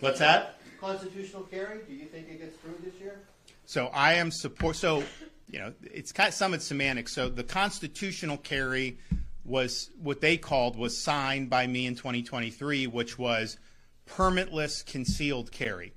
What's that? Constitutional carry, do you think it gets through this year? So I am support. So, it's kind of some of semantics. So the constitutional carry was what they called was signed by me in 2023, which was permitless concealed carry,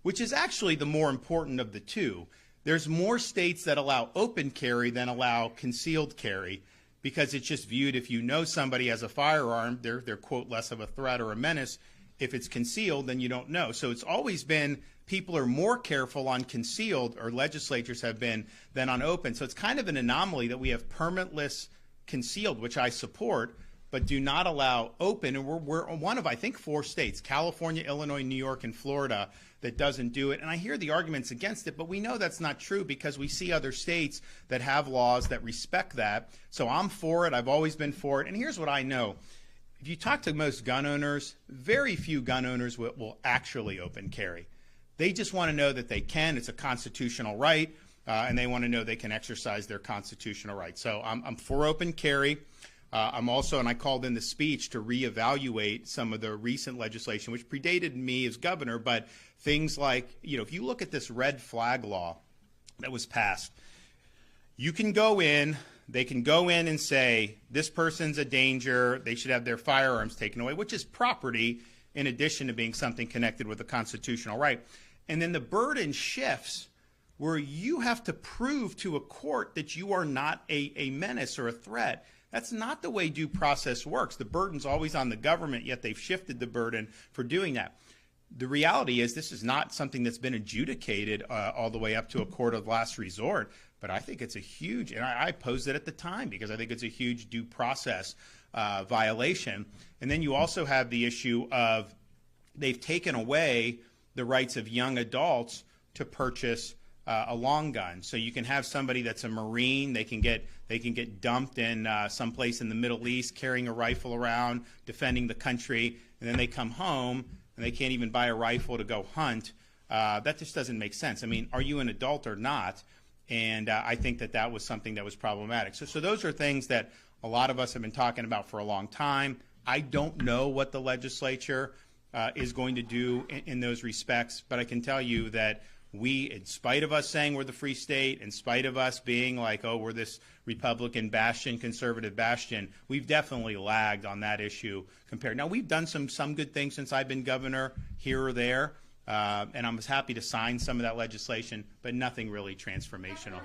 which is actually the more important of the two. There's more states that allow open carry than allow concealed carry because it's just viewed if you know somebody has a firearm, they're quote less of a threat or a menace. If it's concealed, then you don't know. So it's always been people are more careful on concealed, or legislatures have been, than on open. So it's kind of an anomaly that we have permitless concealed, which I support, but do not allow open. And we're one of, I think, 4 states, California, Illinois, New York, and Florida, that doesn't do it. And I hear the arguments against it, but we know that's not true because we see other states that have laws that respect that. So I'm for it. I've always been for it. And here's what I know. If you talk to most gun owners, very few gun owners will actually open carry. They just want to know that they can. It's a constitutional right, and they want to know they can exercise their constitutional right. So I'm for open carry. I'm also, and I called in the speech to reevaluate some of the recent legislation, which predated me as governor, but things like, if you look at this red flag law that was passed, you can go in, they can go in and say, this person's a danger, they should have their firearms taken away, which is property in addition to being something connected with a constitutional right. And then the burden shifts where you have to prove to a court that you are not a menace or a threat. That's not the way due process works. The burden's always on the government, yet they've shifted the burden for doing that. The reality is this is not something that's been adjudicated all the way up to a court of last resort, but I think it's a huge, and I opposed it at the time because I think it's a huge due process violation. And then you also have the issue of they've taken away the rights of young adults to purchase a long gun. So you can have somebody that's a Marine, they can get dumped in someplace in the Middle East carrying a rifle around, defending the country, and then they come home and they can't even buy a rifle to go hunt. That just doesn't make sense. I mean, are you an adult or not? And I think that was something that was problematic. So those are things that a lot of us have been talking about for a long time. I don't know what the legislature is going to do in those respects, but I can tell you that we, in spite of us saying we're the free state, in spite of us being like, oh, we're this Republican bastion, conservative bastion, we've definitely lagged on that issue compared. Now, we've done some good things since I've been governor here or there, and I'm happy to sign some of that legislation, but nothing really transformational.